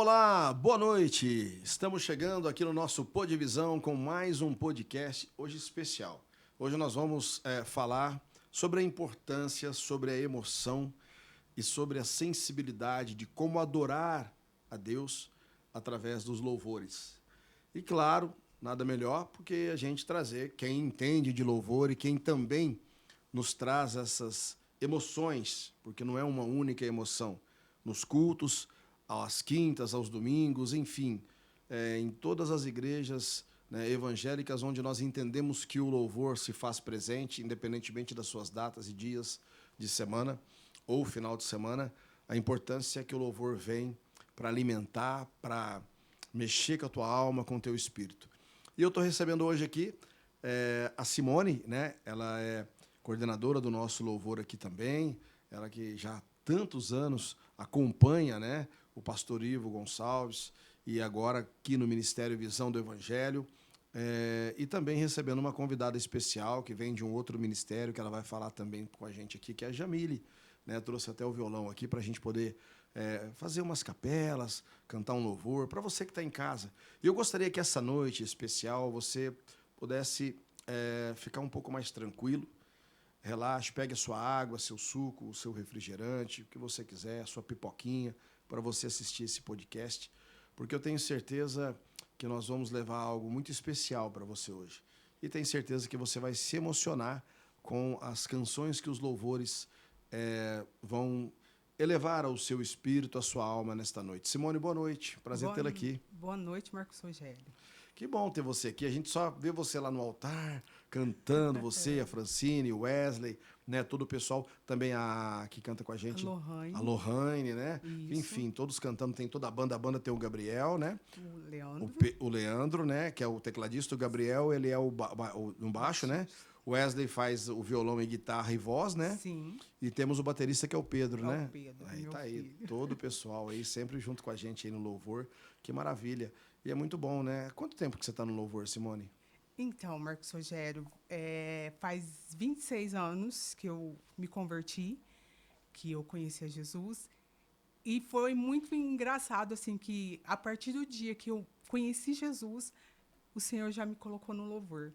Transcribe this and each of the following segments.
Olá, boa noite. Estamos chegando aqui no nosso Podvisão com mais um podcast hoje especial. Hoje nós vamos falar sobre a importância, sobre a emoção e sobre a sensibilidade de como adorar a Deus através dos louvores. E claro, nada melhor porque a gente trazer quem entende de louvor e quem também nos traz essas emoções, porque não é uma única emoção. Nos cultos, às quintas, aos domingos, enfim, em todas as igrejas, né, evangélicas onde nós entendemos que o louvor se faz presente, independentemente das suas datas e dias de semana ou final de semana, a importância é que o louvor vem para alimentar, para mexer com a tua alma, com o teu espírito. E eu estou recebendo hoje aqui a Simone, né? Ela é coordenadora do nosso louvor aqui também, ela que já há tantos anos acompanha, né, o pastor Ivo Gonçalves, e agora aqui no Ministério Visão do Evangelho, e também recebendo uma convidada especial que vem de um outro ministério, que ela vai falar também com a gente aqui, que é a Jamile, né? Trouxe até o violão aqui para a gente poder fazer umas capelas, cantar um louvor, para você que está em casa. E eu gostaria que essa noite especial você pudesse ficar um pouco mais tranquilo, relaxe, pegue a sua água, seu suco, o seu refrigerante, o que você quiser, a sua pipoquinha, para você assistir esse podcast, porque eu tenho certeza que nós vamos levar algo muito especial para você hoje. E tenho certeza que você vai se emocionar com as canções que os louvores vão elevar ao seu espírito, à sua alma nesta noite. Simone, boa noite. Prazer tê-la aqui. Boa noite, Marcos Rogério. Que bom ter você aqui. A gente só vê você lá no altar, cantando, você, a Francine, o Wesley, né? Todo o pessoal, também a que canta com a gente. A Lohane, né? Isso. Enfim, todos cantando, tem toda a banda tem o Gabriel, né? O Leandro. O Leandro, né? Que é o tecladista. O Gabriel, ele é no baixo, né? O Wesley faz o violão e guitarra e voz, né? Sim. E temos o baterista que é o Pedro, né? O Pedro, aí meu tá aí, filho. todo o pessoal aí, sempre junto com a gente aí no louvor. Que maravilha. E é muito bom, né? Quanto tempo que você está no louvor, Simone? Então, Marcos Rogério, faz 26 anos que eu me converti, que eu conheci a Jesus. E foi muito engraçado, assim, que a partir do dia que eu conheci Jesus, o Senhor já me colocou no louvor.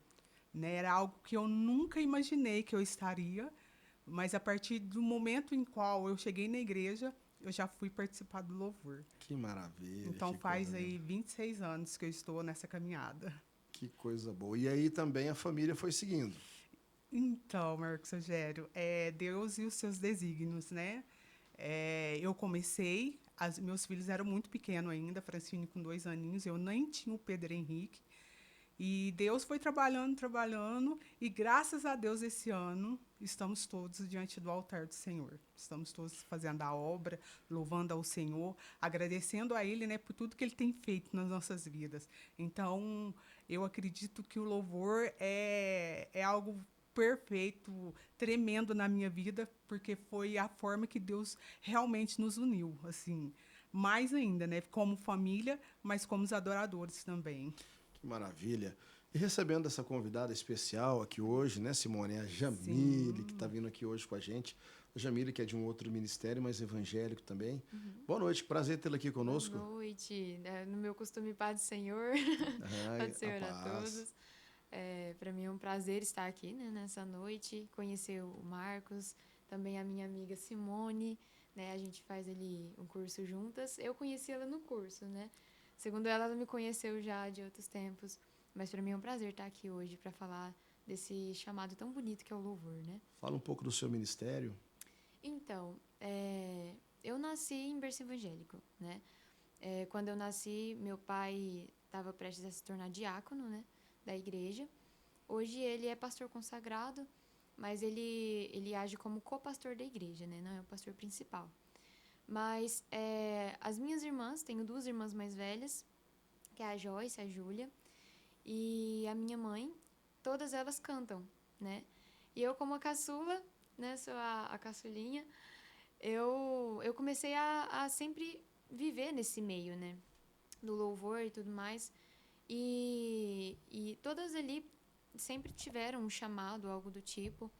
Né? Era algo que eu nunca imaginei que eu estaria, mas a partir do momento em qual eu cheguei na igreja, eu já fui participar do louvor. Que maravilha. Então que faz coisa aí linda. 26 anos que eu estou nessa caminhada. Que coisa boa. E aí também a família foi seguindo. Então, Marcos Rogério, Deus e os seus desígnios, né? Eu comecei, meus filhos eram muito pequenos ainda, Francine com 2 aninhos, eu nem tinha o Pedro Henrique. E Deus foi trabalhando, trabalhando, e graças a Deus esse ano estamos todos diante do altar do Senhor. Estamos todos fazendo a obra, louvando ao Senhor, agradecendo a Ele, né, por tudo que Ele tem feito nas nossas vidas. Então, eu acredito que o louvor é algo perfeito, tremendo na minha vida, porque foi a forma que Deus realmente nos uniu, assim, mais ainda, né, como família, mas como os adoradores também. Que maravilha. E recebendo essa convidada especial aqui hoje, né, Simone? A Jamile, Sim. que está vindo aqui hoje com a gente. A Jamile, que é de um outro ministério, mas evangélico também. Uhum. Boa noite, prazer tê-la aqui conosco. Boa noite. No meu costume, paz do Senhor. Paz do Senhor a todos. Para mim é um prazer estar aqui, né, nessa noite, conhecer o Marcos, também a minha amiga Simone, né, a gente faz ali um curso juntas. Eu conheci ela no curso, né? Segundo ela me conheceu já de outros tempos, mas para mim é um prazer estar aqui hoje para falar desse chamado tão bonito que é o louvor, né? Fala um pouco do seu ministério. Então, eu nasci em berço evangélico, né? Quando eu nasci, meu pai estava prestes a se tornar diácono, né, da igreja. Hoje ele é pastor consagrado, mas ele age como co-pastor da igreja, né? Não é o pastor principal. Mas as minhas irmãs, tenho 2 irmãs mais velhas, que é a Joyce, a Júlia, e a minha mãe, todas elas cantam, né? E eu, como a caçula, né, sou a caçulinha, eu comecei a sempre viver nesse meio, né, do louvor e tudo mais, e todas ali sempre tiveram um chamado, algo do tipo,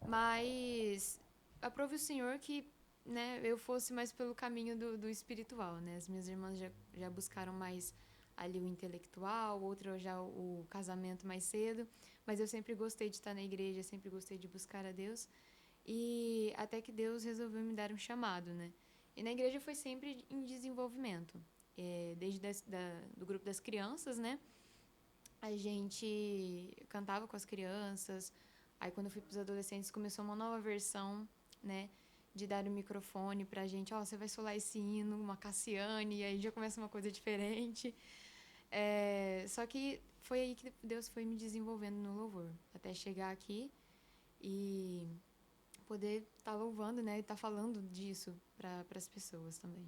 mas aprove o Senhor que né, eu fosse mais pelo caminho do espiritual, né? As minhas irmãs já buscaram mais ali o intelectual, outra já o casamento mais cedo, mas eu sempre gostei de estar na igreja, sempre gostei de buscar a Deus, e até que Deus resolveu me dar um chamado, né? E na igreja foi sempre em desenvolvimento, desde do grupo das crianças, né? A gente cantava com as crianças, aí quando eu fui para os adolescentes começou uma nova versão, né? De dar o microfone pra gente, ó, você vai solar esse hino, uma Cassiane, e aí já começa uma coisa diferente. Só que foi aí que Deus foi me desenvolvendo no louvor, até chegar aqui e poder estar louvando, né, e estar falando disso para as pessoas também.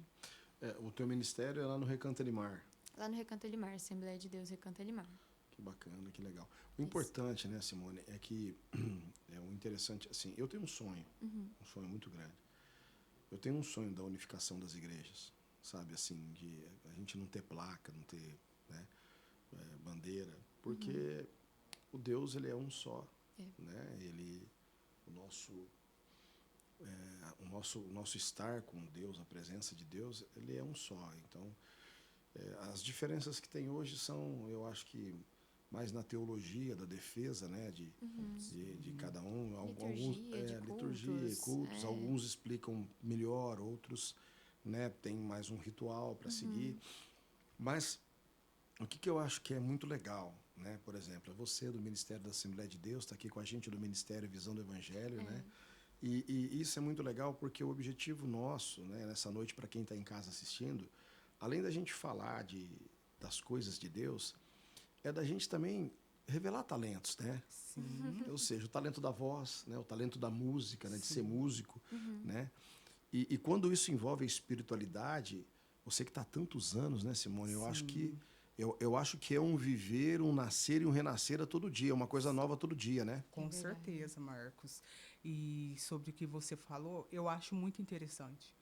O teu ministério é lá no Recanto Elimar. Lá no Recanto Elimar, Assembleia de Deus Recanto Elimar. Que bacana, que legal. O importante, né, Simone, é que o interessante, assim, eu tenho um sonho, um sonho muito grande. Eu tenho um sonho da unificação das igrejas, sabe, assim, de a gente não ter placa, não ter, né, bandeira, porque o Deus, ele é um só, né, ele, o nosso estar com Deus, a presença de Deus, ele é um só. Então, as diferenças que tem hoje são, eu acho que mais na teologia da defesa, né, de cada um, liturgia e cultos, alguns explicam melhor, outros, né, tem mais um ritual para seguir. Mas o que eu acho que é muito legal, né, por exemplo, você do Ministério da Assembleia de Deus está aqui com a gente do Ministério Visão do Evangelho, né? E isso é muito legal porque o objetivo nosso, né, nessa noite, para quem está em casa assistindo, além da gente falar das coisas de Deus, é da gente também revelar talentos, né? Sim. Ou seja, o talento da voz, né, o talento da música, né, de ser músico, né? E quando isso envolve a espiritualidade, você que está há tantos anos, né, Simone? Eu acho que é um viver, um nascer e um renascer a todo dia, uma coisa nova todo dia, né? Com certeza, Marcos. E sobre o que você falou, eu acho muito interessante.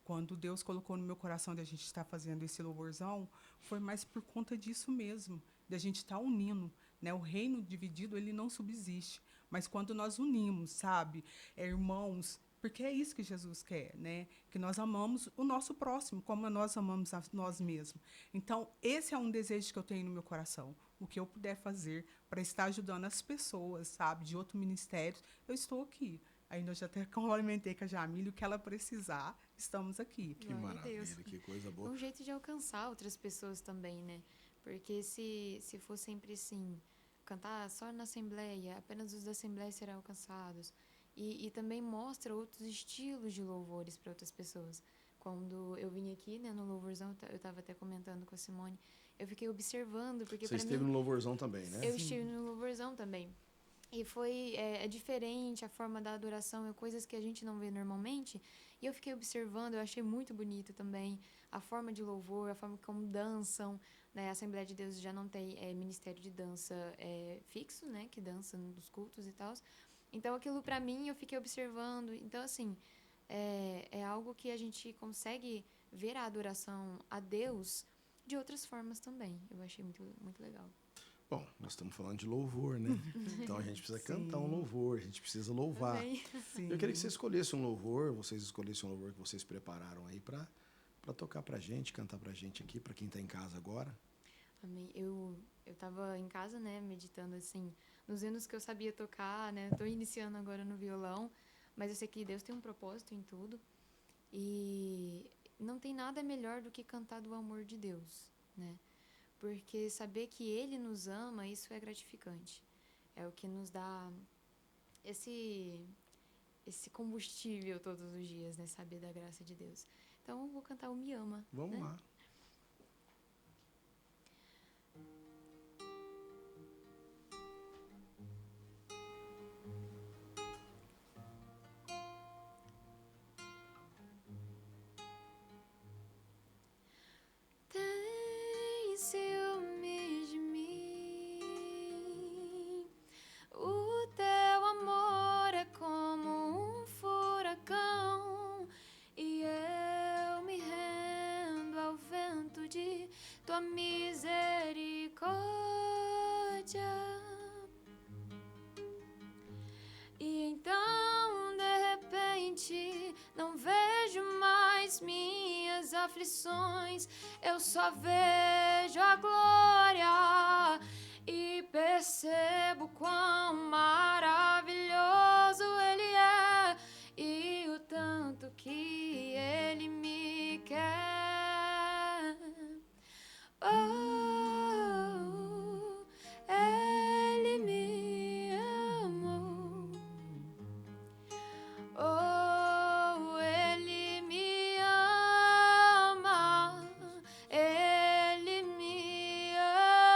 Quando Deus colocou no meu coração de a gente estar fazendo esse louvorzão, foi mais por conta disso mesmo, de a gente estar unindo, né? O reino dividido, ele não subsiste. Mas quando nós unimos, sabe, irmãos, porque é isso que Jesus quer, né? Que nós amamos o nosso próximo, como nós amamos a nós mesmos. Então, esse é um desejo que eu tenho no meu coração. O que eu puder fazer para estar ajudando as pessoas, sabe, de outro ministério, eu estou aqui. Ainda eu já até complementei com a Jamília, o que ela precisar, estamos aqui. Que Glória a Deus. maravilha, que coisa boa. Um jeito de alcançar outras pessoas também, né? Porque se for sempre assim, cantar só na Assembleia, apenas os da Assembleia serão alcançados. E também mostra outros estilos de louvores para outras pessoas. Quando eu vim aqui, né, no louvorzão, eu estava até comentando com a Simone, eu fiquei observando, porque Você para mim... esteve no louvorzão também, né? Eu estive no louvorzão também. E foi diferente a forma da adoração, coisas que a gente não vê normalmente. E eu fiquei observando, eu achei muito bonito também a forma de louvor, a forma como dançam. Né? A Assembleia de Deus já não tem ministério de dança fixo, né? Que dança nos cultos e tal. Então, aquilo para mim, eu fiquei observando. Então, assim, é algo que a gente consegue ver a adoração a Deus de outras formas também. Eu achei muito, muito legal. Bom, nós estamos falando de louvor, né? Então a gente precisa cantar um louvor, a gente precisa louvar. Sim. Eu queria que você escolhesse um louvor, vocês escolhessem um louvor que vocês prepararam aí para tocar pra gente, cantar pra gente aqui, para quem está em casa agora. Amém. Eu estava em casa, né, meditando assim, nos hinos que eu sabia tocar, né? Estou iniciando agora no violão, mas eu sei que Deus tem um propósito em tudo. E não tem nada melhor do que cantar do amor de Deus, né? Porque saber que Ele nos ama, isso é gratificante. É o que nos dá esse combustível todos os dias, né? Saber da graça de Deus. Então, eu vou cantar o Me Ama. Vamos lá. Tem ciúme de mim, o teu amor é como um furacão, e eu me rendo ao vento. aflições, eu só vejo a glória e percebo quão maravilhoso Ele é e o tanto que Ele me quer. Oh, Ele me amou. Oh, Ele me ama. Ele me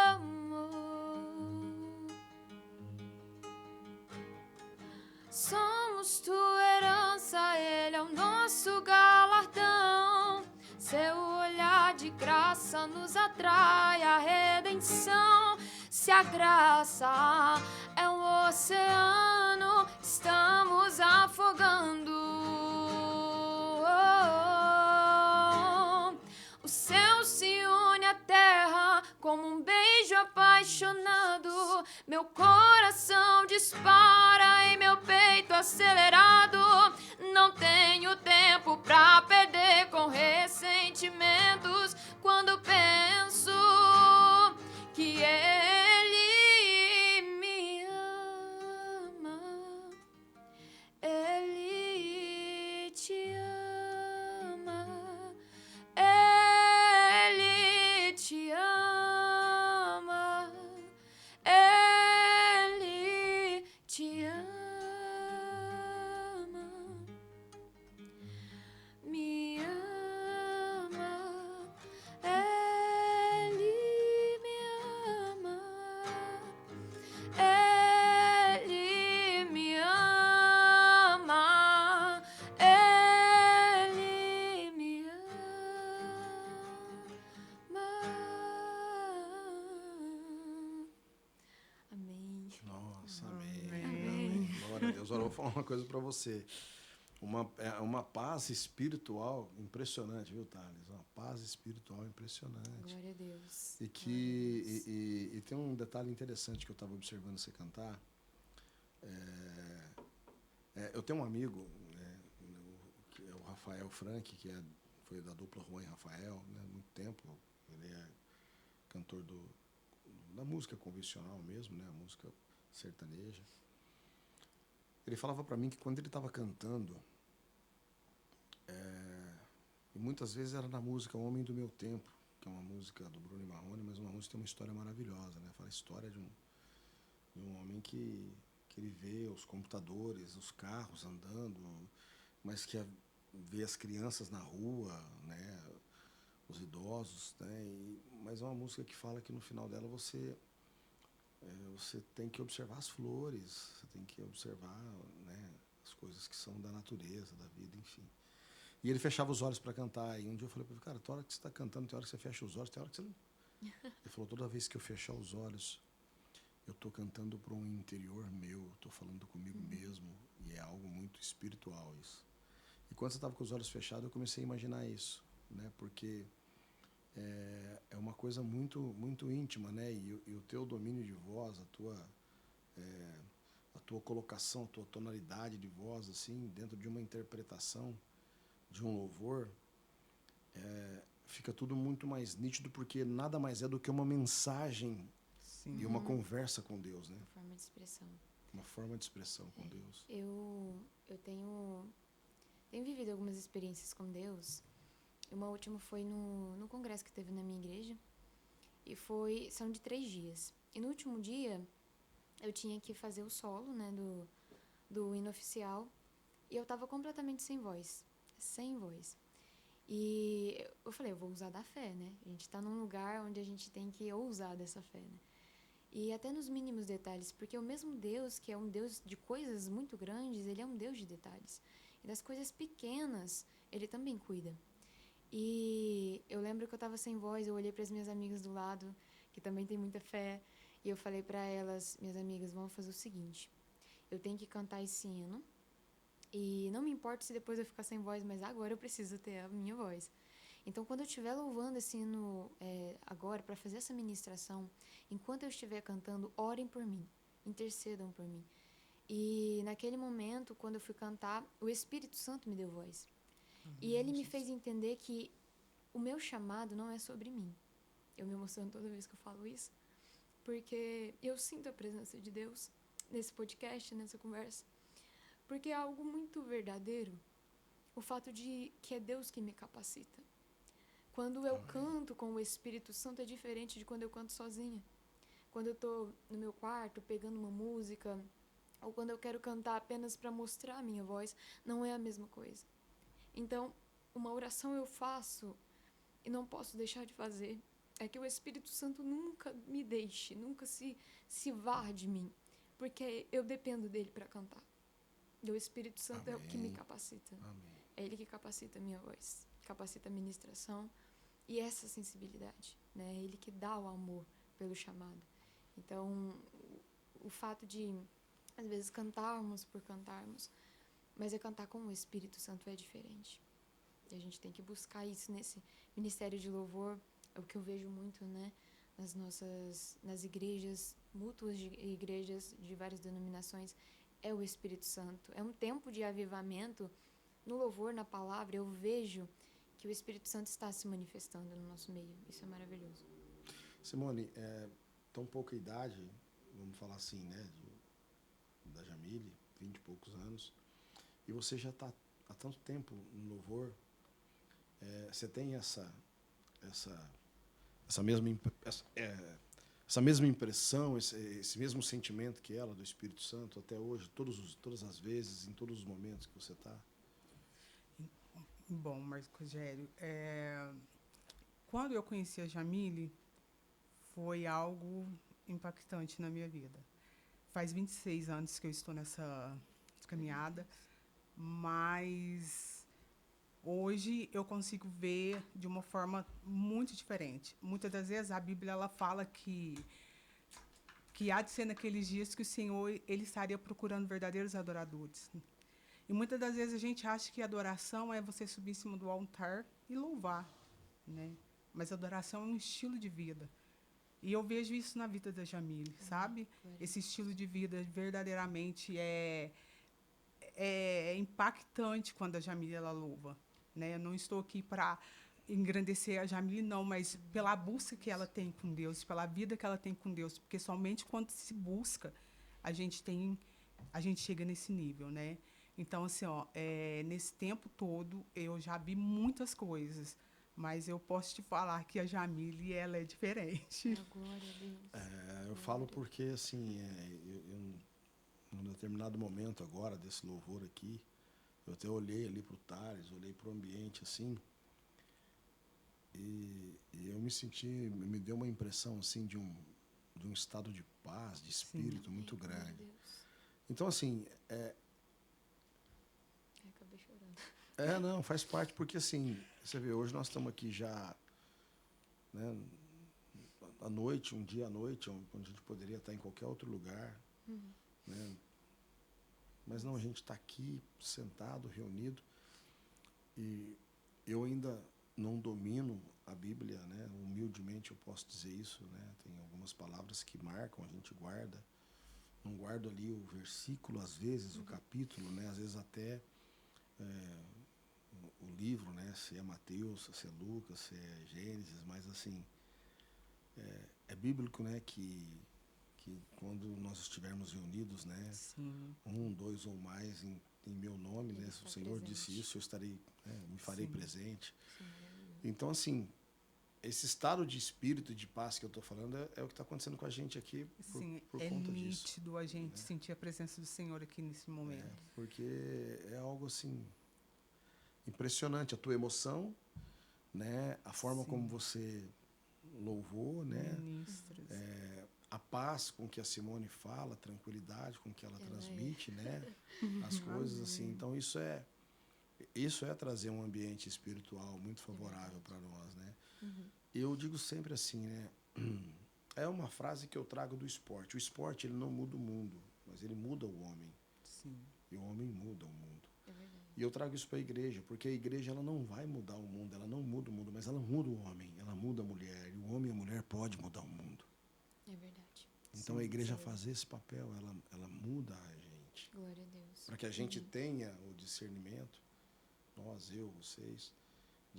amou. Somos tua herança, Ele é o nosso galardão. Seu olhar de graça nos atrai à redenção. Se a graça é um oceano, estamos afogando. O céu se une à terra como um beijo apaixonado. Meu coração dispara em meu peito acelerado. Não tenho tempo pra perder com ressentimentos quando penso que Ele me ama. Ele te ama. Ele te ama. Ele te ama. Me ama. Ele me ama. Ele me ama. Ele me ama. Amém. Nossa, amém. Amém. Amém. Glória a Deus. Agora eu vou falar uma coisa para você. Uma paz espiritual impressionante, viu, Thales? Uma paz espiritual impressionante. Glória a Deus. E que e tem um detalhe interessante que eu estava observando você cantar. Eu tenho um amigo, né, que é o Rafael Frank, foi da dupla Juan e Rafael, né, há muito tempo. Ele é cantor da música convencional mesmo, né, a música sertaneja. Ele falava para mim que quando ele estava cantando, e muitas vezes era na música Homem do Meu Tempo, que é uma música do Bruno e Marrone, mas uma música que tem uma história maravilhosa, né? Fala a história de um homem que ele vê os computadores, os carros andando, mas que vê as crianças na rua, né? Os idosos, né? Mas é uma música que fala que no final dela você tem que observar as flores, você tem que observar, né, as coisas que são da natureza, da vida, enfim. E ele fechava os olhos para cantar. E um dia eu falei para ele, cara, tem hora que você está cantando, tem hora que você fecha os olhos, tem hora que você não. Ele falou, toda vez que eu fechar os olhos, eu estou cantando para um interior meu, estou falando comigo mesmo, e é algo muito espiritual isso. E quando você estava com os olhos fechados, eu comecei a imaginar isso, né, porque é uma coisa muito, muito íntima, né, e o teu domínio de voz, a tua colocação, a tua tonalidade de voz, assim, dentro de uma interpretação, de um louvor, fica tudo muito mais nítido, porque nada mais é do que uma mensagem. Sim. E uma conversa com Deus, né? Uma forma de expressão. Uma forma de expressão com Deus. Eu tenho vivido algumas experiências com Deus. Uma última foi no congresso que teve na minha igreja. E são de 3 dias. E no último dia, eu tinha que fazer o solo, né, do hino oficial. E eu estava completamente sem voz. Sem voz. E eu falei, eu vou usar da fé, né? A gente está num lugar onde a gente tem que ousar dessa fé, né? E até nos mínimos detalhes, porque o mesmo Deus, que é um Deus de coisas muito grandes, Ele é um Deus de detalhes. E das coisas pequenas, Ele também cuida. E eu lembro que eu estava sem voz, eu olhei para as minhas amigas do lado, que também tem muita fé, e eu falei para elas, minhas amigas, vamos fazer o seguinte, eu tenho que cantar esse hino, e não me importa se depois eu ficar sem voz, mas agora eu preciso ter a minha voz. Então, quando eu estiver louvando esse hino agora, para fazer essa ministração, enquanto eu estiver cantando, orem por mim, intercedam por mim. E naquele momento, quando eu fui cantar, o Espírito Santo me deu voz. E ele me fez entender que o meu chamado não é sobre mim. Eu me emociono toda vez que eu falo isso, porque eu sinto a presença de Deus nesse podcast, nessa conversa, porque é algo muito verdadeiro, o fato de que é Deus que me capacita. Quando eu canto com o Espírito Santo é diferente de quando eu canto sozinha. Quando eu estou no meu quarto pegando uma música, ou quando eu quero cantar apenas para mostrar a minha voz, não é a mesma coisa. Então, uma oração eu faço e não posso deixar de fazer. É que o Espírito Santo nunca me deixe, nunca se vá de mim, porque eu dependo dele para cantar. E o Espírito Santo é o que me capacita. Amém. É ele que capacita a minha voz, capacita a ministração e essa sensibilidade, né? É ele que dá o amor pelo chamado. Então, o fato de, às vezes, cantarmos por cantarmos, mas é cantar com o Espírito Santo é diferente. E a gente tem que buscar isso nesse ministério de louvor. É o que eu vejo muito, né? Nas igrejas, mútuas de igrejas de várias denominações, é o Espírito Santo. É um tempo de avivamento. No louvor, na palavra, eu vejo que o Espírito Santo está se manifestando no nosso meio. Isso é maravilhoso. Simone, tão pouca idade, vamos falar assim, né, da Jamile, 20 e poucos anos, e você já está há tanto tempo no louvor, você tem essa mesma impressão, esse mesmo sentimento que ela, do Espírito Santo, até hoje, todas as vezes, em todos os momentos que você está? Bom, Marcos Rogério, quando eu conheci a Jamile, foi algo impactante na minha vida. Faz 26 anos que eu estou nessa caminhada, mas hoje eu consigo ver de uma forma muito diferente. Muitas das vezes a Bíblia ela fala que há de ser naqueles dias que o Senhor ele estaria procurando verdadeiros adoradores. E muitas das vezes a gente acha que adoração é você subir em cima do altar e louvar, né? Mas adoração é um estilo de vida. E eu vejo isso na vida da Jamile, sabe? Esse estilo de vida verdadeiramente é impactante quando a Jamile ela louva, né? Eu não estou aqui para engrandecer a Jamile, não, mas pela busca que ela tem com Deus, pela vida que ela tem com Deus, porque somente quando se busca a gente chega nesse nível, né? Então, assim, nesse tempo todo, eu já vi muitas coisas, mas eu posso te falar que a Jamile, ela é diferente. Glória a Deus. Eu falo porque, assim, num determinado momento agora, desse louvor aqui, eu até olhei ali para o Thales, olhei para o ambiente, assim, e eu me deu uma impressão, assim, de um estado de paz, de espírito muito grande. Então, assim, acabei chorando. não, faz parte, porque assim, você vê, hoje nós estamos aqui já, né, à noite, um dia à noite, onde a gente poderia estar em qualquer outro lugar, né? Mas não, a gente está aqui, sentado, reunido, e eu ainda não domino a Bíblia, né? Humildemente eu posso dizer isso, né? Tem algumas palavras que marcam, a gente guarda, não guardo ali o versículo, às vezes, o capítulo, né? Às vezes até o livro, né? Se é Mateus, se é Lucas, se é Gênesis, mas assim, é bíblico, né? Que quando nós estivermos reunidos, né? Sim. 1, 2 ou mais em meu nome, né? Se o Senhor presente. disse isso, eu estarei, me farei Sim. presente. Sim, Então, assim, esse estado de espírito e de paz que eu estou falando é o que está acontecendo com a gente aqui Sim, por é conta disso. nítido a gente sentir a presença do Senhor aqui nesse momento. Porque é algo assim impressionante, a tua emoção, né? A forma Sim. como você louvou, né? Ministros. A paz com que a Simone fala, a tranquilidade com que ela transmite, né? As coisas assim. Então isso é trazer um ambiente espiritual muito favorável para nós, né? Eu digo sempre assim, né? É uma frase que eu trago do esporte. O esporte ele não muda o mundo, mas ele muda o homem. Sim. E o homem muda o mundo. É verdade. E eu trago isso para a igreja, porque a igreja ela não vai mudar o mundo, ela não muda o mundo, mas ela muda o homem, ela muda a mulher. E o homem e a mulher pode mudar o mundo. É verdade. Então a igreja fazer esse papel, ela muda a gente. Glória a Deus. Para que a gente tenha o discernimento, nós, eu, vocês,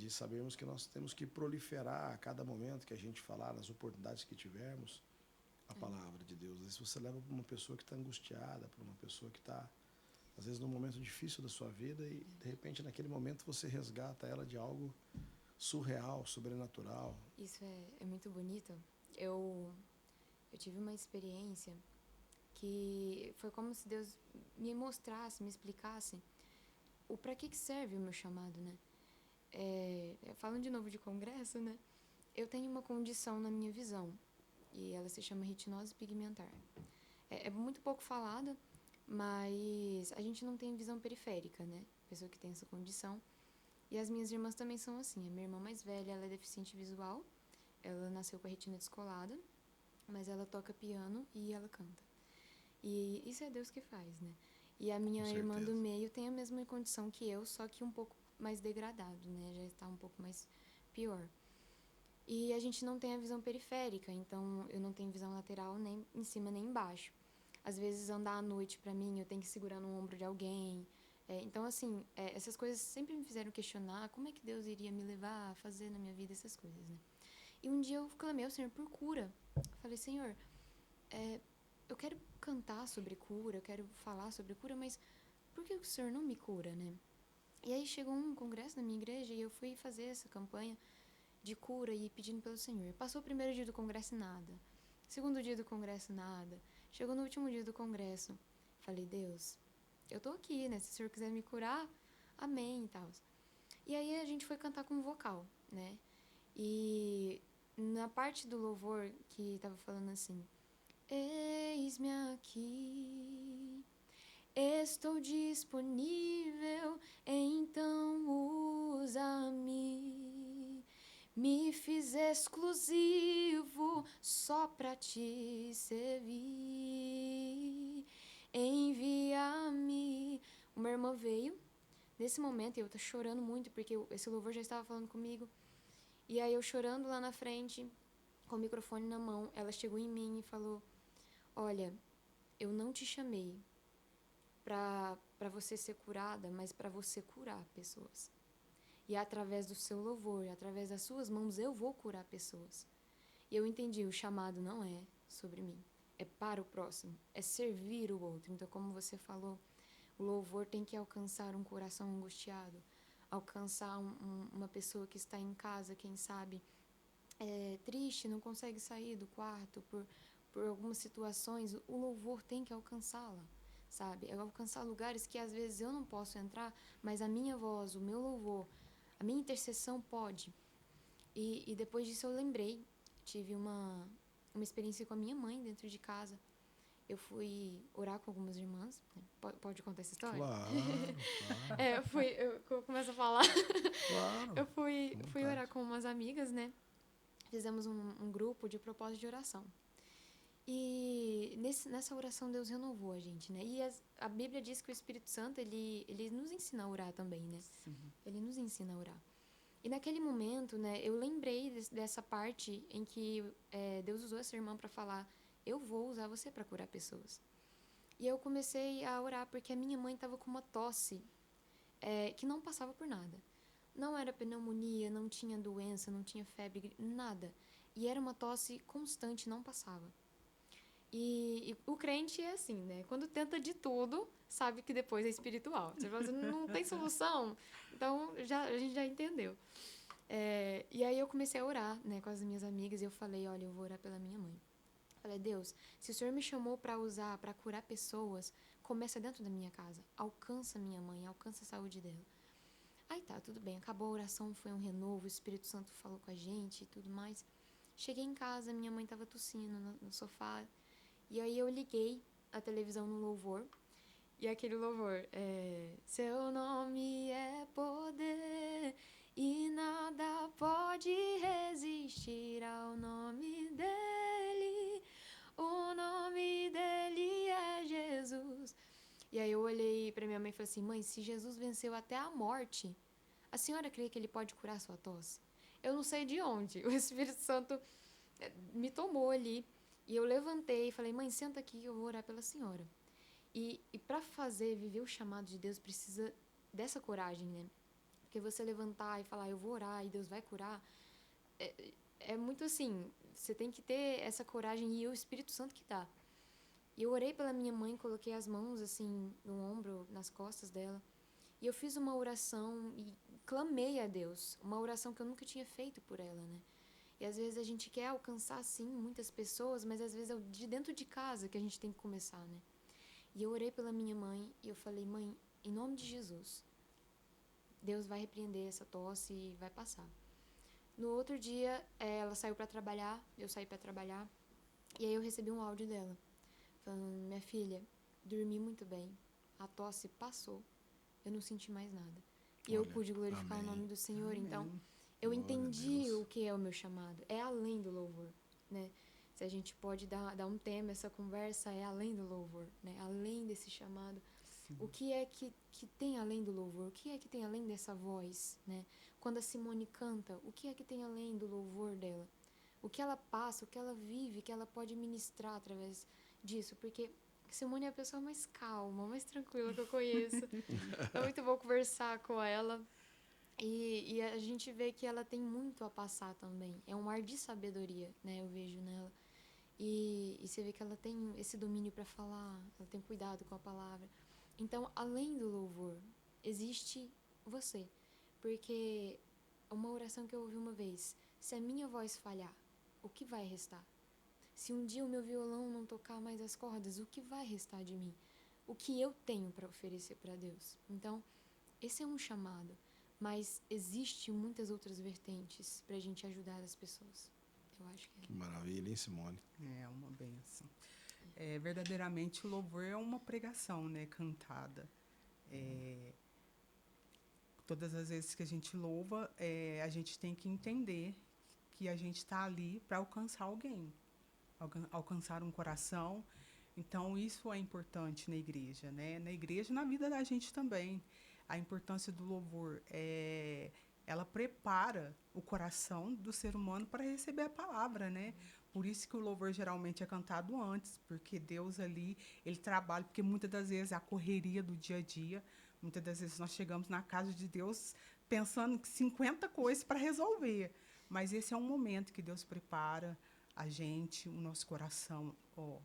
de sabermos que nós temos que proliferar a cada momento que a gente falar, nas oportunidades que tivermos, a palavra de Deus. Às vezes você leva para uma pessoa que está angustiada, para uma pessoa que está, às vezes, num momento difícil da sua vida e, de repente, naquele momento você resgata ela de algo surreal, sobrenatural. Isso é muito bonito. Eu tive uma experiência que foi como se Deus me mostrasse, me explicasse o para que serve o meu chamado, né? Falando de novo de congresso, né? Eu tenho uma condição na minha visão e ela se chama retinose pigmentar. É muito pouco falada, mas a gente não tem visão periférica, né? Pessoa que tem essa condição. E as minhas irmãs também são assim. A minha irmã mais velha, ela é deficiente visual. Ela nasceu com a retina descolada, mas ela toca piano e ela canta. E isso é Deus que faz, né? E a minha irmã do meio tem a mesma condição que eu, só que um pouco mais degradado, né? Já está um pouco mais pior. E a gente não tem a visão periférica, então eu não tenho visão lateral nem em cima nem embaixo. Às vezes andar à noite pra mim, eu tenho que segurar no ombro de alguém. Então, assim, essas coisas sempre me fizeram questionar como é que Deus iria me levar a fazer na minha vida essas coisas, né? E um dia eu clamei ao Senhor por cura. Falei, Senhor, eu quero cantar sobre cura, eu quero falar sobre cura, mas por que o Senhor não me cura, né? E aí chegou um congresso na minha igreja e eu fui fazer essa campanha de cura e pedindo pelo Senhor. Passou o primeiro dia do congresso, nada. Segundo dia do congresso, nada. Chegou no último dia do congresso. Falei, Deus, eu tô aqui, né? Se o Senhor quiser me curar, amém e tal. E aí a gente foi cantar com vocal, né? E na parte do louvor que tava falando assim, eis-me aqui, estou disponível, então usa-me. Me fiz exclusivo só pra te servir. Envia-me. Uma irmã veio, nesse momento, eu tô chorando muito, porque esse louvor já estava falando comigo. E aí eu chorando lá na frente, com o microfone na mão, ela chegou em mim e falou, olha, eu não te chamei pra você ser curada, mas pra você curar pessoas. E através do seu louvor, através das suas mãos, eu vou curar pessoas. E eu entendi, o chamado não é sobre mim, é para o próximo, é servir o outro. Então, como você falou, o louvor tem que alcançar um coração angustiado, alcançar uma pessoa que está em casa, quem sabe, triste, não consegue sair do quarto por algumas situações, o louvor tem que alcançá-la, sabe? É alcançar lugares que às vezes eu não posso entrar, mas a minha voz, o meu louvor, a minha intercessão pode. E depois disso eu lembrei, tive uma experiência com a minha mãe dentro de casa. Eu fui orar com algumas irmãs, né? Pode contar essa história? Claro, claro. Eu começo a falar. Claro. Eu fui orar com umas amigas, né? Fizemos um grupo de propósito de oração. E nessa oração Deus renovou a gente, né? E a Bíblia diz que o Espírito Santo, ele nos ensina a orar também, né? Sim. Ele nos ensina a orar. E naquele momento, né, eu lembrei dessa parte em que Deus usou essa irmã para falar, eu vou usar você para curar pessoas. E eu comecei a orar porque a minha mãe estava com uma tosse que não passava por nada. Não era pneumonia, não tinha doença, não tinha febre, nada. E era uma tosse constante, não passava. E o crente é assim, né? Quando tenta de tudo, sabe que depois é espiritual. Você fala assim, não tem solução. Então, a gente já entendeu. E aí eu comecei a orar, né, com as minhas amigas. E eu falei, olha, eu vou orar pela minha mãe. Falei, Deus, se o Senhor me chamou para usar, para curar pessoas, começa dentro da minha casa. Alcança minha mãe, alcança a saúde dela. Aí tá, tudo bem. Acabou a oração, foi um renovo. O Espírito Santo falou com a gente e tudo mais. Cheguei em casa, minha mãe estava tossindo no sofá. E aí eu liguei a televisão no louvor. E aquele louvor seu nome é poder e nada pode resistir ao nome dele. O nome dele é Jesus. E aí eu olhei para minha mãe e falei assim, mãe, se Jesus venceu até a morte, a senhora crê que ele pode curar a sua tosse? Eu não sei de onde. O Espírito Santo me tomou ali. E eu levantei e falei, mãe, senta aqui que eu vou orar pela senhora. E para viver o chamado de Deus, precisa dessa coragem, né? Porque você levantar e falar, eu vou orar e Deus vai curar, é muito assim, você tem que ter essa coragem e o Espírito Santo que dá. E eu orei pela minha mãe, coloquei as mãos assim no ombro, nas costas dela. E eu fiz uma oração e clamei a Deus, uma oração que eu nunca tinha feito por ela, né? E às vezes a gente quer alcançar, sim, muitas pessoas, mas às vezes é de dentro de casa que a gente tem que começar, né? E eu orei pela minha mãe e eu falei, mãe, em nome de Jesus, Deus vai repreender essa tosse e vai passar. No outro dia, ela saiu para trabalhar, eu saí para trabalhar, e aí eu recebi um áudio dela, falando, minha filha, dormi muito bem, a tosse passou, eu não senti mais nada. E eu pude glorificar o nome do Senhor, então eu entendi o que é o meu chamado, é além do louvor, né? Se a gente pode dar um tema, essa conversa é além do louvor, né? Além desse chamado. Sim. O que é que tem além do louvor? O que é que tem além dessa voz, né? Quando a Simone canta, o que é que tem além do louvor dela? O que ela passa, o que ela vive, que ela pode ministrar através disso? Porque Simone é a pessoa mais calma, mais tranquila que eu conheço. É muito bom conversar com ela. E a gente vê que ela tem muito a passar também. É um ar de sabedoria, né? Eu vejo nela. E você vê que ela tem esse domínio para falar, ela tem cuidado com a palavra. Então, além do louvor, existe você. Porque uma oração que eu ouvi uma vez, se a minha voz falhar, o que vai restar? Se um dia o meu violão não tocar mais as cordas, o que vai restar de mim? O que eu tenho para oferecer para Deus? Então, esse é um chamado, mas existe muitas outras vertentes para a gente ajudar as pessoas. Eu acho que é. Que maravilha, hein, Simone? É uma bênção. Verdadeiramente, o louvor é uma pregação, né, cantada. Todas as vezes que a gente louva, a gente tem que entender que a gente está ali para alcançar alguém, alcançar um coração. Então, isso é importante na igreja, né? Na igreja e na vida da gente também. A importância do louvor ela prepara o coração do ser humano para receber a palavra, né? Por isso que o louvor geralmente é cantado antes, porque Deus ali, ele trabalha, porque muitas das vezes a correria do dia a dia, muitas das vezes nós chegamos na casa de Deus pensando em 50 coisas para resolver, mas esse é um momento que Deus prepara a gente, o nosso coração.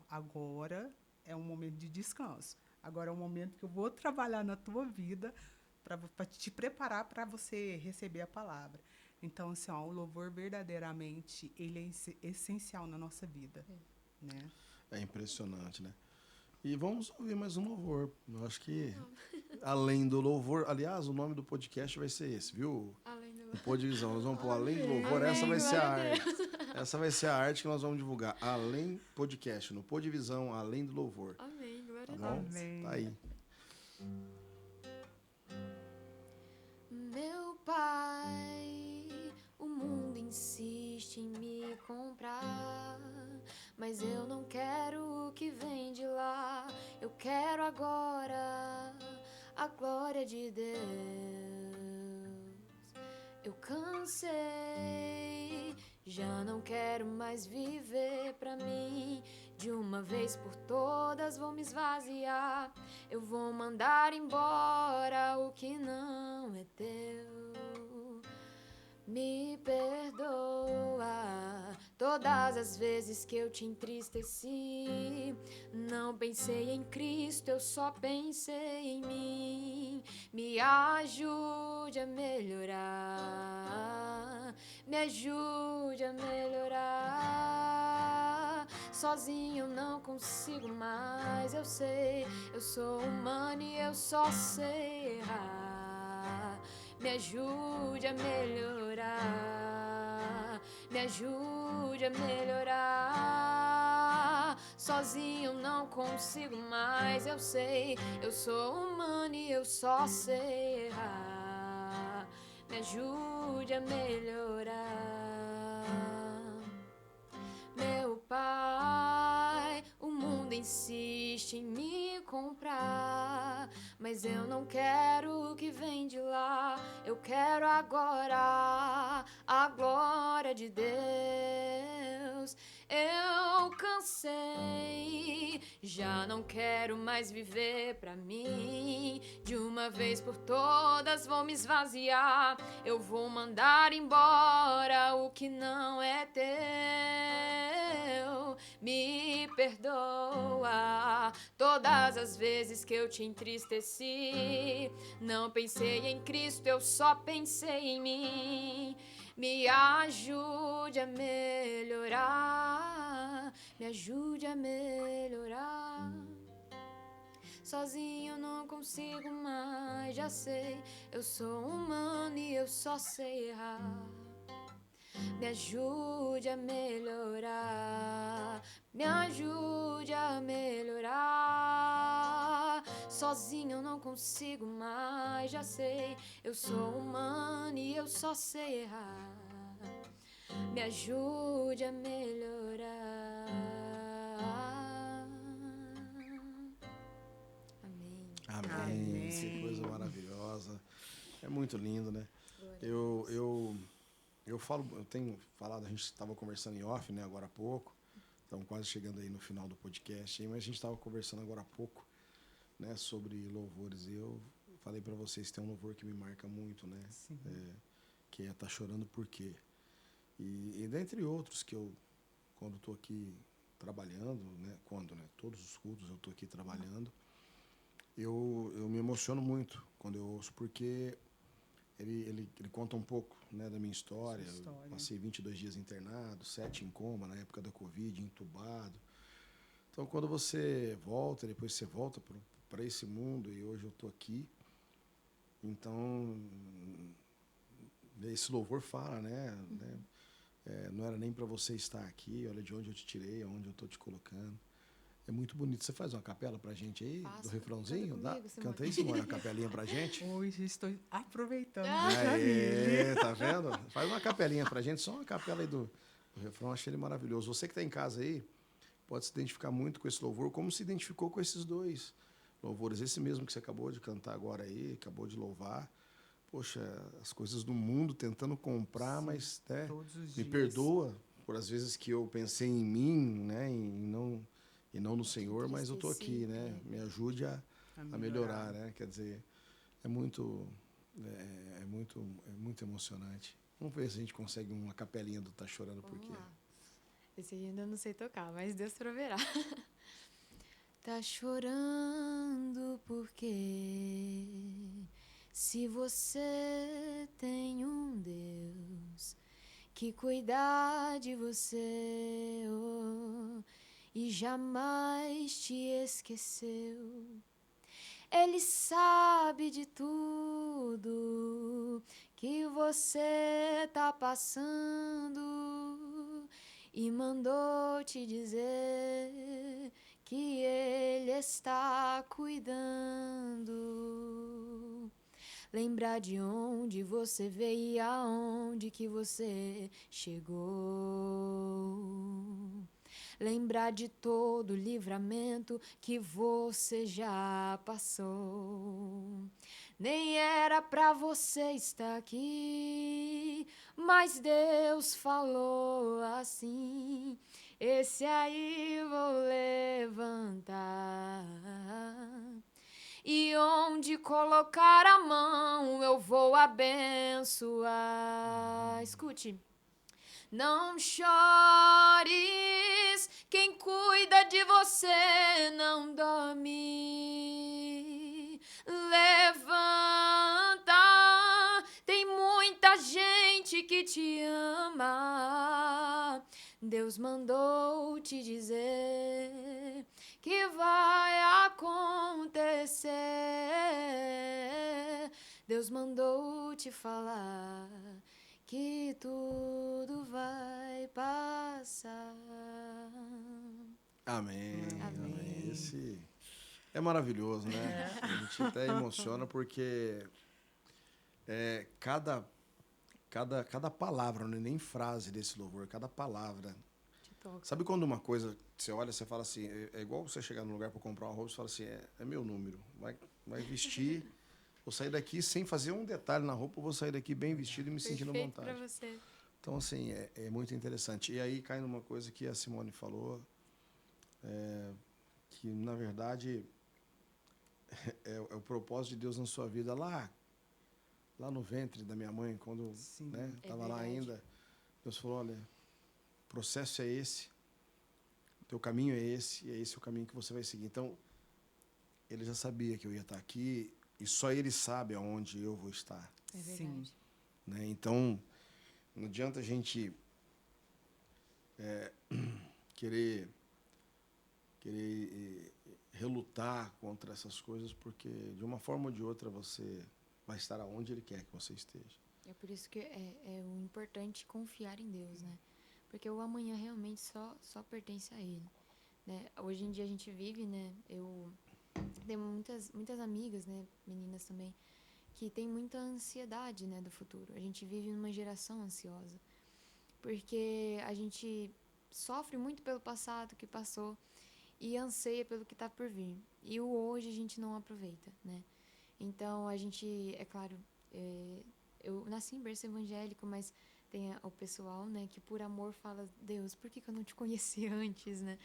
Agora é um momento de descanso, agora é um momento que eu vou trabalhar na tua vida para te preparar para você receber a palavra. Então, assim, o louvor verdadeiramente ele é essencial na nossa vida, né? É impressionante, né? E vamos ouvir mais um louvor. Eu acho que além do louvor, aliás, o nome do podcast vai ser esse, viu? Além do louvor. Podvisão, nós vamos pôr além do louvor. Amém, Essa vai ser a glória a arte. Essa vai ser a arte que nós vamos divulgar. Além podcast, no Podvisão, além do louvor. Amém, glória Tá a bom? Deus. Amém. Tá aí. Meu pai, o mundo insiste em me comprar, mas eu não quero o que vem de lá. Eu quero agora a glória de Deus. Eu cansei, já não quero mais viver pra mim. De uma vez por todas vou me esvaziar. Eu vou mandar embora o que não é teu. Me perdoa todas as vezes que eu te entristeci. Não pensei em Cristo, eu só pensei em mim. Me ajude a melhorar, me ajude a melhorar. Sozinho eu não consigo mais, eu sei. Eu sou humano e eu só sei errar. Me ajude a melhorar, me ajude a melhorar. Sozinho eu não consigo mais, eu sei. Eu sou humano e eu só sei errar. Me ajude a melhorar. Meu pai, o mundo insiste em me comprar, mas eu não quero o que vem de lá. Eu quero agora a glória de Deus. Eu cansei, já não quero mais viver pra mim. De uma vez por todas vou me esvaziar. Eu vou mandar embora o que não é teu. Me perdoa todas as vezes que eu te entristeci. Não pensei em Cristo, eu só pensei em mim. Me ajude a melhorar, me ajude a melhorar. Sozinho eu não consigo mais, já sei. Eu sou humano e eu só sei errar. Me ajude a melhorar, me ajude a melhorar. Sozinho eu não consigo mais, já sei. Eu sou humano e eu só sei errar. Me ajude a melhorar. Amém. Amém. Que Amém. coisa maravilhosa. É muito lindo, né? Eu falo, eu tenho falado, a gente estava conversando em off, né, agora há pouco. Estamos quase chegando aí no final do podcast, mas a gente estava conversando agora há pouco, né, sobre louvores. E eu falei para vocês, tem um louvor que me marca muito, né? Sim. Que é Tá Chorando Por Quê? E dentre outros que eu, quando estou aqui trabalhando, né, todos os cultos eu estou aqui trabalhando, eu me emociono muito quando eu ouço, porque ele conta um pouco, né, da minha história. Sua história. Eu passei 22 dias internado, 7 em coma na época da Covid, entubado. Então, quando você volta, depois você volta para esse mundo, e hoje eu estou aqui, então, esse louvor fala, né? Não era nem para você estar aqui, olha de onde eu te tirei, aonde eu estou te colocando. É muito bonito. Você faz uma capela pra gente aí, Faço. do refrãozinho? Canta Dá? comigo, Simone. Canta aí, Simone, uma capelinha pra gente. Hoje estou aproveitando Ah. do Jamile. Aê, tá vendo? Faz uma capelinha pra gente, só uma capela aí do refrão, achei ele maravilhoso. Você que tá em casa aí, pode se identificar muito com esse louvor, como se identificou com esses dois louvores. Esse mesmo que você acabou de cantar agora aí, acabou de louvar. Poxa, as coisas do mundo tentando comprar, Sim, mas, né, todos os me dias. perdoa por as vezes que eu pensei em mim, né, e não no Senhor, mas eu tô entristeci, aqui, né? Me ajude a melhorar, né? Quer dizer, é muito, é muito emocionante. Vamos ver se a gente consegue uma capelinha do Tá Chorando Por Vamos Quê? lá. Esse aí eu ainda não sei tocar, mas Deus proverá. Tá chorando porque se você tem um Deus que cuida de você e jamais te esqueceu. Ele sabe de tudo que você tá passando e mandou te dizer que Ele está cuidando. Lembrar de onde você veio e aonde que você chegou. Lembrar de todo o livramento que você já passou. Nem era pra você estar aqui, mas Deus falou assim: esse aí vou levantar. E onde colocar a mão eu vou abençoar. Escute. Não chores, quem cuida de você não dorme. Levanta, tem muita gente que te ama. Deus mandou te dizer que vai acontecer. Deus mandou te falar que tudo vai passar. Amém, Amém. amém. Esse é maravilhoso, né? A gente até emociona porque cada palavra, não é nem frase desse louvor, cada palavra. Te toca. Sabe quando uma coisa, você olha, você fala assim, é igual você chegar num lugar para comprar uma roupa, você fala assim, é meu número, vai vestir, vou sair daqui sem fazer um detalhe na roupa, eu vou sair daqui bem vestido e me sentindo à Perfeito pra vontade. você. Então, assim, é muito interessante. E aí cai numa coisa que a Simone falou, que, na verdade, é o propósito de Deus na sua vida. Lá no ventre da minha mãe, quando Sim. estava lá ainda, Deus falou, olha, o processo é esse, teu caminho é esse, e é esse o caminho que você vai seguir. Então, ele já sabia que eu ia estar aqui, e só ele sabe aonde eu vou estar. É Sim. verdade. Né? Então, não adianta a gente querer relutar contra essas coisas, porque de uma forma ou de outra você vai estar aonde ele quer que você esteja. É por isso que é o importante confiar em Deus, né? Porque o amanhã realmente só pertence a Ele, né? Hoje em dia a gente vive, né? Eu tenho muitas amigas, né? Meninas também, que têm muita ansiedade, né? Do futuro. A gente vive numa geração ansiosa, porque a gente sofre muito pelo passado que passou e anseia pelo que está por vir. E o hoje a gente não aproveita, né? Então, a gente, é claro, eu nasci em berço evangélico, mas tem o pessoal, né, que por amor fala, Deus, por que eu não te conheci antes, né?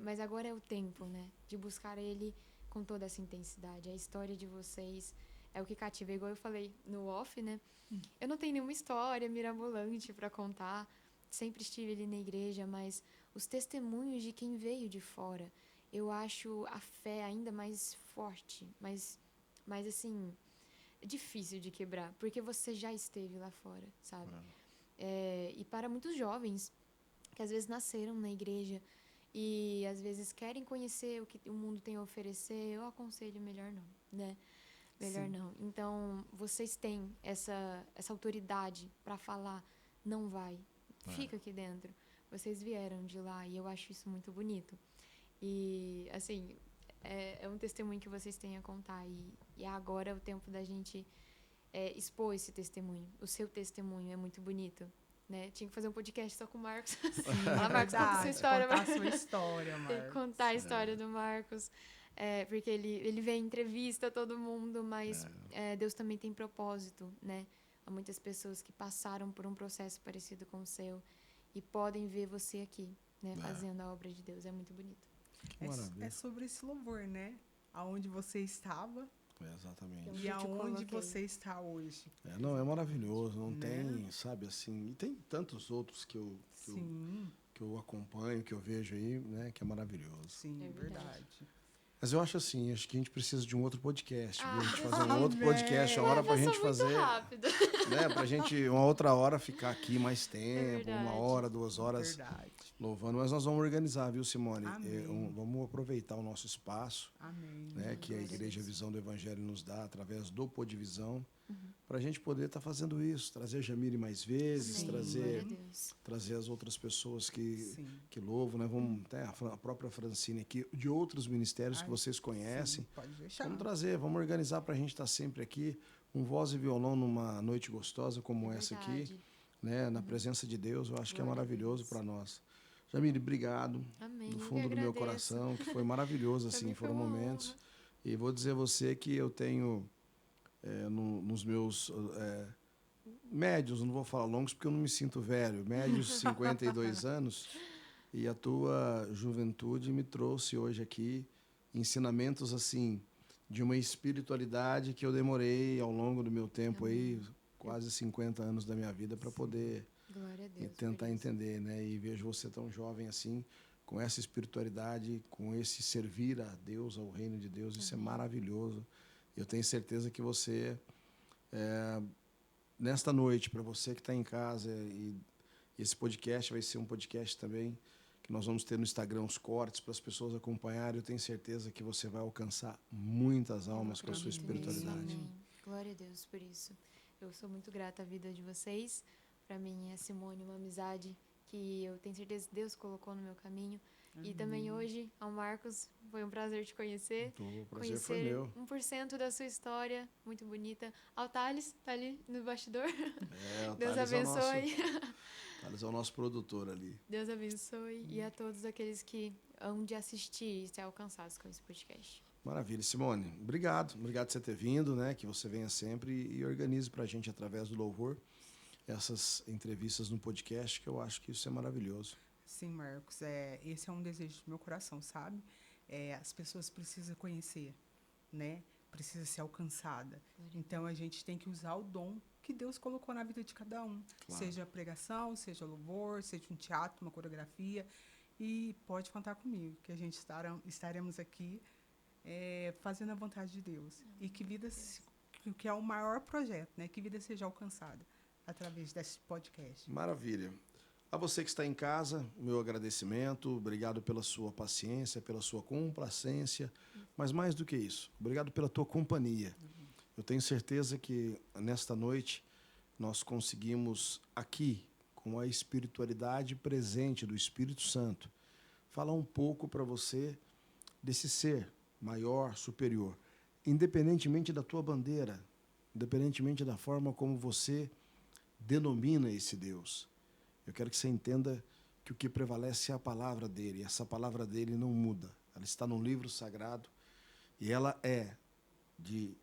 Mas agora é o tempo, né, de buscar Ele com toda essa intensidade. A história de vocês é o que cativa. Igual eu falei no off, né? Eu não tenho nenhuma história mirabolante para contar. Sempre estive ali na igreja, mas os testemunhos de quem veio de fora, eu acho a fé ainda mais forte, mais assim, é difícil de quebrar, porque você já esteve lá fora, sabe? E para muitos jovens que às vezes nasceram na igreja e às vezes querem conhecer o que o mundo tem a oferecer, eu aconselho melhor não, né? Melhor Sim. não. Então, vocês têm essa autoridade para falar, não vai, fica aqui dentro. Vocês vieram de lá e eu acho isso muito bonito. E, assim, é um testemunho que vocês têm a contar. E agora é o tempo da gente expor esse testemunho. O seu testemunho é muito bonito, né? Tinha que fazer um podcast só com o Marcos. Fala, Marcos, conta a sua história. Contar a sua história, Tem que Marcos. contar a história do Marcos. Porque ele vem entrevista todo mundo, mas Deus também tem propósito, né? Há muitas pessoas que passaram por um processo parecido com o seu e podem ver você aqui, né? Fazendo a obra de Deus. É muito bonito. Que maravilha. É sobre esse louvor, né? Aonde você estava Exatamente. Onde e eu te aonde coloquei. você está hoje. Não, é maravilhoso, não Né? tem, sabe, assim, e tem tantos outros Sim, que eu acompanho, que eu vejo aí, né, que é maravilhoso. sim, É verdade. verdade. Mas eu acho assim, acho que a gente precisa de um outro podcast, viu? A gente Deus fazer um outro amém. podcast, uma hora pra gente Passou muito fazer, rápido. né, pra gente, uma outra hora ficar aqui mais tempo, verdade. 1 hora, 2 horas Verdade. louvando, mas nós vamos organizar, viu, Simone? Amém. Vamos aproveitar o nosso espaço, Amém. né, que a Glória a Igreja Deus. Visão do Evangelho nos dá através do Podivisão, para a gente poder estar fazendo isso, trazer a Jamile mais vezes, Amém. Glória a trazer Deus. as outras pessoas que Sim. louvam, né? Vamos até a própria Francine aqui, de outros ministérios que vocês conhecem. Sim, pode deixar. Vamos trazer, vamos organizar para a gente estar sempre aqui, um voz e violão numa noite gostosa como essa aqui, Verdade. né? Na presença de Deus, eu acho que é Glória a maravilhoso Deus. para nós. Jamile, obrigado. Amém. Do Eu que fundo do meu agradeço. coração, que foi maravilhoso, Pra assim, mim foi foram uma momentos. honra. E vou dizer a você que eu tenho nos meus médios, não vou falar longos porque eu não me sinto velho, médios 52 anos, e a tua juventude me trouxe hoje aqui ensinamentos assim de uma espiritualidade que eu demorei ao longo do meu tempo aí, quase 50 anos da minha vida para poder Glória a Deus. tentar por isso. entender, né? E vejo você tão jovem assim, com essa espiritualidade, com esse servir a Deus, ao reino de Deus, isso é maravilhoso. Eu tenho certeza que você, nesta noite, para você que está em casa, e esse podcast vai ser um podcast também que nós vamos ter no Instagram os cortes para as pessoas acompanharem. Eu tenho certeza que você vai alcançar muitas almas com a sua Acredito espiritualidade. nisso, amém. Glória a Deus por isso. Eu sou muito grata à vida de vocês. Para mim, a Simone, uma amizade que eu tenho certeza que Deus colocou no meu caminho. E também hoje, ao Marcos, foi um prazer te conhecer. O prazer foi Conhecer meu. 1% da sua história, muito bonita. Ao Thales, tá ali no bastidor. O Deus Thales abençoe. Thales é o nosso produtor ali. Deus abençoe. E a todos aqueles que hão de assistir e ser alcançados com esse podcast. Maravilha. Simone, obrigado. Obrigado por você ter vindo, né? Que você venha sempre e organize para a gente através do louvor essas entrevistas no podcast, que eu acho que isso é maravilhoso. Sim, Marcos, esse é um desejo do meu coração, sabe? As pessoas precisam conhecer, né? Precisa ser alcançada. Então, a gente tem que usar o dom que Deus colocou na vida de cada um. Claro. Seja pregação, seja louvor, seja um teatro, uma coreografia. E pode contar comigo, que a gente estaremos aqui fazendo a vontade de Deus. E que é o maior projeto, né? Que vida seja alcançada através desse podcast. Maravilha. A você que está em casa, o meu agradecimento. Obrigado pela sua paciência, pela sua complacência. Mas mais do que isso, obrigado pela tua companhia. Eu tenho certeza que nesta noite nós conseguimos aqui, com a espiritualidade presente do Espírito Santo, falar um pouco para você desse ser maior, superior, independentemente da tua bandeira, independentemente da forma como você denomina esse Deus. Eu quero que você entenda que o que prevalece é a palavra dele, e essa palavra dele não muda. Ela está no livro sagrado e ela é de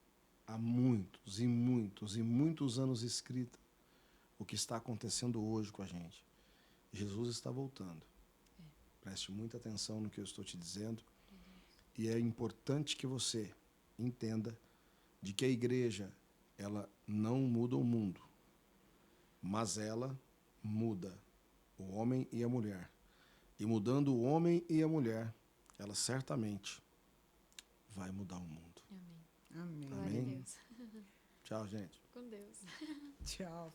há muitos e muitos e muitos anos escrita o que está acontecendo hoje com a gente. Jesus está voltando. Preste muita atenção no que eu estou te dizendo. E é importante que você entenda de que a igreja, ela não muda o mundo, mas ela muda o homem e a mulher. E mudando o homem e a mulher, ela certamente vai mudar o mundo. Amém. Amém. Glória Amém. a Deus. Tchau, gente. Com Deus. Tchau.